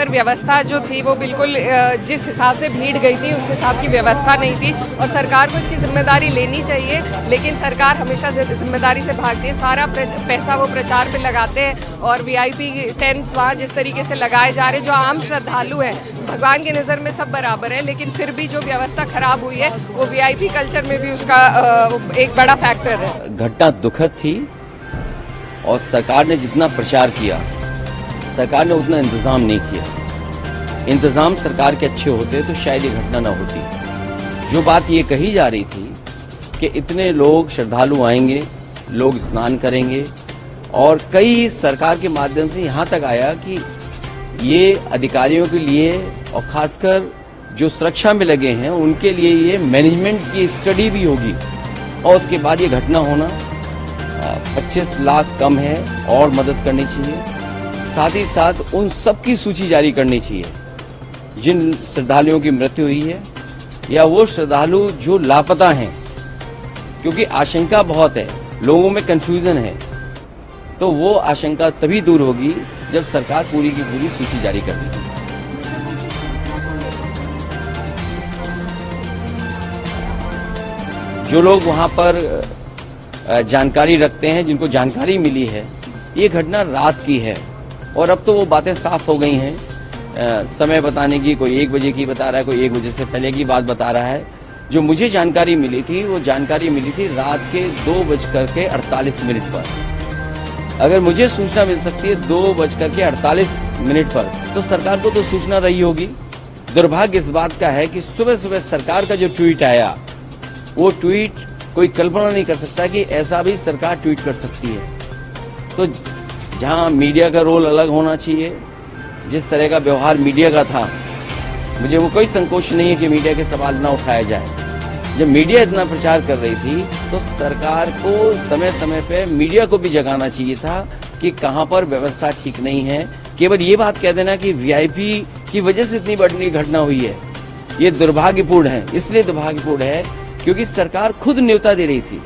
पर व्यवस्था जो थी वो बिल्कुल जिस हिसाब से भीड़ गई थी उस हिसाब की व्यवस्था नहीं थी और सरकार को इसकी जिम्मेदारी लेनी चाहिए, लेकिन सरकार हमेशा जिम्मेदारी से भागती है। सारा पैसा वो प्रचार पे लगाते हैं और वीआईपी टेंट्स वहाँ जिस तरीके से लगाए जा रहे हैं, जो आम श्रद्धालु हैं, भगवान की नज़र में सब बराबर है, लेकिन फिर भी जो व्यवस्था खराब हुई है वो वीआईपी कल्चर में भी उसका एक बड़ा फैक्टर है। घटना दुखद थी और सरकार ने जितना प्रचार किया, सरकार ने उतना इंतजाम नहीं किया। इंतजाम सरकार के अच्छे होते तो शायद ये घटना न होती। जो बात ये कही जा रही थी कि इतने लोग श्रद्धालु आएंगे, लोग स्नान करेंगे, और कई सरकार के माध्यम से यहाँ तक आया कि ये अधिकारियों के लिए और खासकर जो सुरक्षा में लगे हैं उनके लिए ये मैनेजमेंट की स्टडी भी होगी, और उसके बाद ये घटना होना 25 लाख कम है और मदद करनी चाहिए। साथ ही साथ उन सब की सूची जारी करनी चाहिए जिन श्रद्धालुओं की मृत्यु हुई है या वो श्रद्धालु जो लापता हैं, क्योंकि आशंका बहुत है, लोगों में कंफ्यूजन है। तो वो आशंका तभी दूर होगी जब सरकार पूरी की पूरी सूची जारी कर देगी। जो लोग वहां पर जानकारी रखते हैं, जिनको जानकारी मिली है, ये घटना रात की है और अब तो वो बातें साफ हो गई हैं। समय बताने की, कोई 1 बजे की बता रहा है, कोई 1 बजे से पहले की बात बता रहा है। जो मुझे जानकारी मिली थी वो जानकारी मिली थी रात के 2:48 पर। अगर मुझे सूचना मिल सकती है 2:48 पर, तो सरकार को तो सूचना रही होगी। दुर्भाग्य इस बात का है कि सुबह सुबह सरकार का जो ट्वीट आया, वो ट्वीट कोई कल्पना नहीं कर सकता कि ऐसा भी सरकार ट्वीट कर सकती है। तो जहां मीडिया का रोल अलग होना चाहिए, जिस तरह का व्यवहार मीडिया का था, मुझे वो कोई संकोच नहीं है कि मीडिया के सवाल ना उठाया जाए। जब मीडिया इतना प्रचार कर रही थी तो सरकार को समय समय पे मीडिया को भी जगाना चाहिए था कि कहां पर व्यवस्था ठीक नहीं है। केवल ये बात कह देना कि वीआईपी की वजह से इतनी बड़ी घटना हुई है, ये दुर्भाग्यपूर्ण है। इसलिए दुर्भाग्यपूर्ण है क्योंकि सरकार खुद न्योता दे रही थी,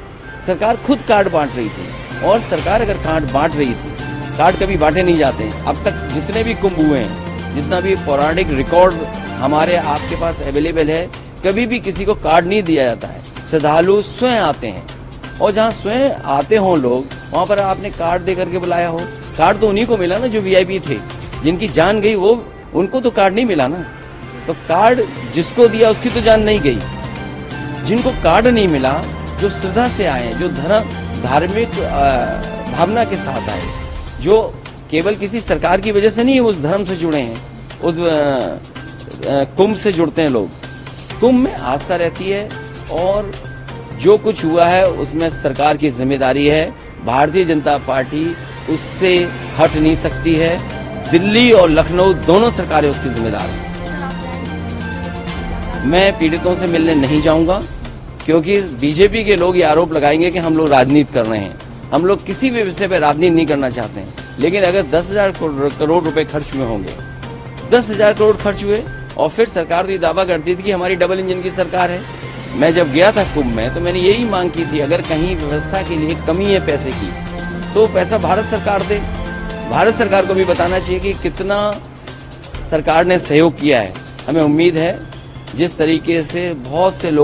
सरकार खुद कार्ड बांट रही थी, और सरकार अगर कार्ड बांट रही थी, कार्ड कभी बांटे नहीं जाते हैं। अब तक जितने भी कुंभ हुए हैं, जितना भी पौराणिक रिकॉर्ड हमारे आपके पास अवेलेबल है, कभी भी किसी को कार्ड नहीं दिया जाता है। श्रद्धालु स्वयं आते हैं, और जहाँ स्वयं आते हों लोग, वहाँ पर आपने कार्ड दे करके बुलाया हो। कार्ड तो उन्हीं को मिला ना जो वीआईपी थे, जिनकी जान गई वो, उनको तो कार्ड नहीं मिला ना। तो कार्ड जिसको दिया उसकी तो जान नहीं गई। जिनको कार्ड नहीं मिला, जो श्रद्धा से आए, जो धार्मिक भावना के साथ आए, जो केवल किसी सरकार की वजह से नहीं उस धर्म से जुड़े हैं, उस कुंभ से जुड़ते हैं लोग। कुंभ में आस्था रहती है और जो कुछ हुआ है उसमें सरकार की जिम्मेदारी है। भारतीय जनता पार्टी उससे हट नहीं सकती है। दिल्ली और लखनऊ दोनों सरकारें उसकी जिम्मेदार हैं। मैं पीड़ितों से मिलने नहीं जाऊंगा क्योंकि बीजेपी के लोग ये आरोप लगाएंगे कि हम लोग राजनीति कर रहे हैं। हम लोग किसी भी विषय पर राजनीति नहीं करना चाहते हैं, लेकिन अगर 10,000 करोड़ रुपए खर्च में होंगे, 10,000 करोड़ खर्च हुए और फिर सरकार तो ये दावा करती थी कि हमारी डबल इंजन की सरकार है। मैं जब गया था कुंभ में तो मैंने यही मांग की थी, अगर कहीं व्यवस्था के लिए कमी है पैसे की तो पैसा भारत सरकार दे। भारत सरकार को भी बताना चाहिए कि कितना सरकार ने सहयोग किया है। हमें उम्मीद है जिस तरीके से बहुत से लोग